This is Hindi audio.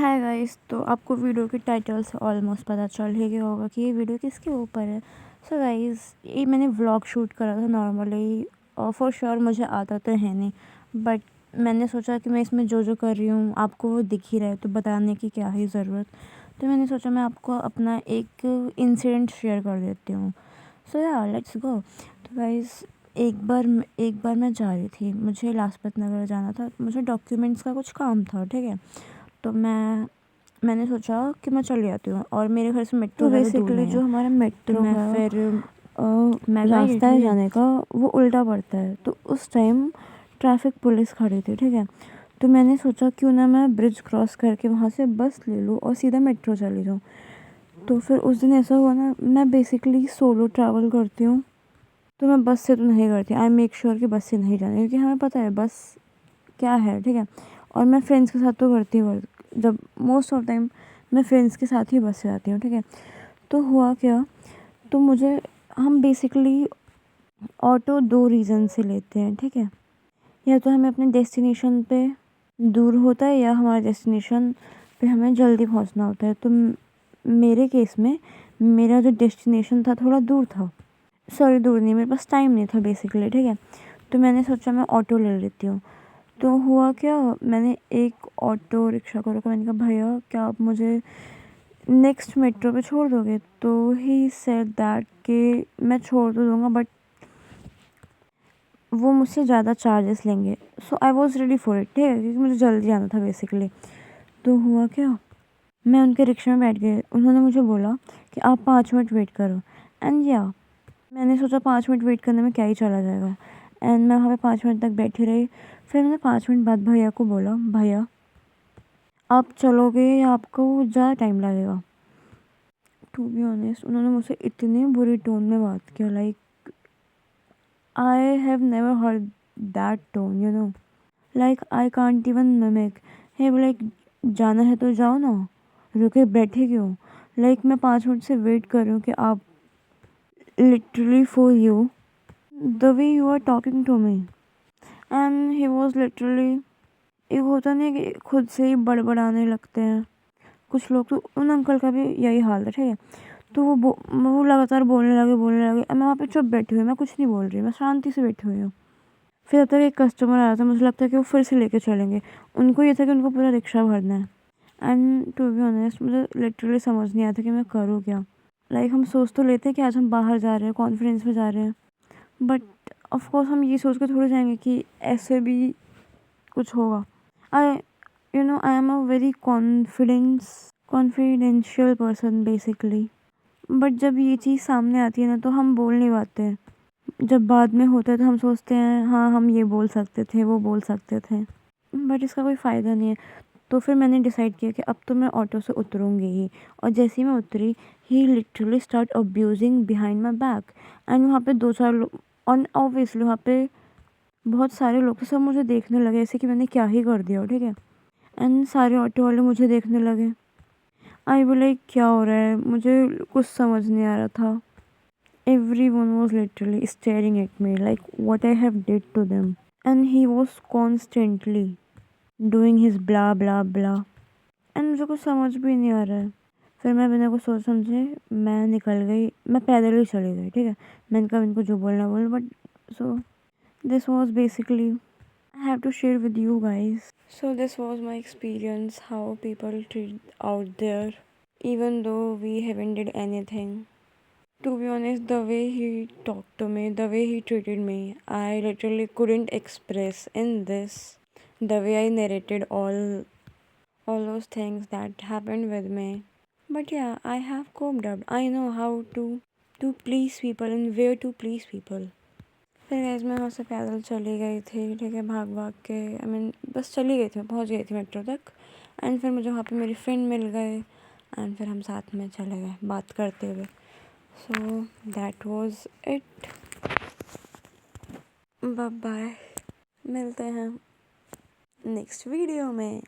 हाय गाइस, तो आपको वीडियो के टाइटल से ऑलमोस्ट पता चल ही गया होगा कि ये वीडियो किसके ऊपर है। सो गाइस, ये मैंने व्लॉग शूट करा था नॉर्मली, और फॉर श्योर मुझे आता तो है नहीं, बट मैंने सोचा कि मैं इसमें जो जो कर रही हूँ आपको वो दिख ही रहा है, तो बताने की क्या ही ज़रूरत। तो मैंने सोचा मैं आपको अपना एक इंसिडेंट शेयर कर देती हूँ। सो या लेट्स गो। तो गाइस, एक बार मैं जा रही थी, मुझे लाजपत नगर जाना था, मुझे डॉक्यूमेंट्स का कुछ काम था, ठीक है। तो मैंने सोचा कि मैं चली जाती हूँ, और मेरे घर से मेट्रो तो बेसिकली जो हमारा मेट्रो मैं है फिर मैं रास्ता है गई, जाने का वो उल्टा पड़ता है, तो उस टाइम ट्रैफिक पुलिस खड़ी थी, ठीक है। तो मैंने सोचा क्यों ना मैं ब्रिज क्रॉस करके वहाँ से बस ले लूँ और सीधा मेट्रो चली जाऊँ। तो फिर उस दिन ऐसा हुआ ना, मैं बेसिकली सोलो ट्रैवल करती हूँ, तो मैं बस से तो नहीं करती। आई मेक श्योर कि बस से नहीं जाना, क्योंकि हमें पता है बस क्या है, ठीक है। और मैं फ्रेंड्स के साथ तो करती हूँ, जब मोस्ट ऑफ टाइम मैं फ्रेंड्स के साथ ही बस से जाती हूँ, ठीक है। तो हुआ क्या, तो हम बेसिकली ऑटो 2 रीज़न से लेते हैं, ठीक है। या तो हमें अपने डेस्टिनेशन पे दूर होता है, या हमारे डेस्टिनेशन पे हमें जल्दी पहुंचना होता है। तो मेरे केस में मेरा जो डेस्टिनेशन था थोड़ा दूर था, सॉरी दूर नहीं, मेरे पास टाइम नहीं था बेसिकली, ठीक है। तो मैंने सोचा मैं ऑटो ले लेती हूँ। तो हुआ क्या, मैंने एक ऑटो रिक्शा को रोका, मैंने कहा भैया क्या आप मुझे नेक्स्ट मेट्रो पे छोड़ दोगे। तो ही सेड दैट कि मैं छोड़ तो दूँगा, बट वो मुझसे ज़्यादा चार्जेस लेंगे। So I was ready for it, ठीक है, क्योंकि मुझे जल्दी जाना था बेसिकली। तो हुआ क्या, मैं उनके रिक्शा में बैठ गई, उन्होंने मुझे बोला कि आप 5 मिनट वेट करो। एंड या मैंने सोचा 5 मिनट वेट करने में क्या ही चला जाएगा, एंड मैं वहाँ पे 5 मिनट तक बैठी रही। फिर मैंने 5 मिनट बाद भैया को बोला, भैया आप चलोगे या आपको ज़्यादा टाइम लगेगा। टू बी ऑनेस्ट उन्होंने मुझसे इतनी बुरी टोन में बात किया, like I have never heard that tone, you know, like I can't even mimic. He like जाना है तो जाओ ना, रुके बैठे क्यों। लाइक मैं 5 मिनट से वेट कर रही हूँ कि आप literally for you the way you are talking to me. And he was literally, एक होता नहीं कि खुद से ही बड़बड़ाने लगते हैं कुछ लोग, तो उन अंकल का भी यही हाल है, ठीक है। तो वो लगातार बोलने लगे। मैं वहाँ पे चुप बैठी हुई, मैं कुछ नहीं बोल रही, मैं शांति से बैठी हुई हूँ। फिर अब तक एक कस्टमर आया था, मुझे लगता है कि वो फिर से लेके चलेंगे। उनको ये था कि उनको पूरा रिक्शा भरना है। एंड टू बी ऑनेस्ट मुझे लिटरली समझ नहीं आता कि मैं करूँ क्या। लाइक हम सोच तो लेते हैं कि आज हम बाहर जा रहे हैं, कॉन्फ्रेंस में जा रहे हैं, बट ऑफकोर्स हम ये सोच के थोड़े जाएंगे कि ऐसे भी कुछ होगा। I I am a very confidential person basically, but जब ये चीज़ सामने आती है ना, तो हम बोल नहीं पाते हैं। जब बाद में होता है तो हम सोचते हैं हाँ हम ये बोल सकते थे, वो बोल सकते थे, बट इसका कोई फ़ायदा नहीं है। तो फिर मैंने डिसाइड किया कि अब तो मैं ऑटो से उतरूँगी ही। और जैसे ही मैं उतरी, he literally start abusing behind my back. And वहाँ पे 2-4 लोग, और ऑब्वियसली वहाँ पे बहुत सारे लोग तो सब मुझे देखने लगे ऐसे कि मैंने क्या ही कर दिया हो, ठीक है। एंड सारे ऑटो वाले मुझे देखने लगे। आई बोले क्या हो रहा है, मुझे कुछ समझ नहीं आ रहा था। Everyone was literally staring at me like what I have did to them. And he was constantly doing his blah blah blah. And मुझे कुछ समझ भी नहीं आ रहा है। फिर मैं बिना कुछ सोच समझे मैं निकल गई, मैं पैदल ही चली गई, ठीक है। मैंने कहा इनको जो बोलना बोल, but so this was basically I have to share with you guys. So this was my experience how people treat out there even though we haven't did anything. To be honest, the way he talked to me, the way he treated me, I literally couldn't express in this. The way I narrated all those things that happened with me. But yeah, I have coped up. I know how to please people and where to please people. फिर गाइस मैं वहाँ से पैदल चली गई थी, ठीक है, भाग भाग के। आई मीन बस चली गई थी, मैं पहुँच गई थी मेट्रो तक। एंड फिर मुझे वहाँ पे मेरी फ्रेंड मिल गए, एंड फिर हम साथ में चले गए बात करते हुए। So that was it. Bye bye, मिलते हैं नेक्स्ट वीडियो में।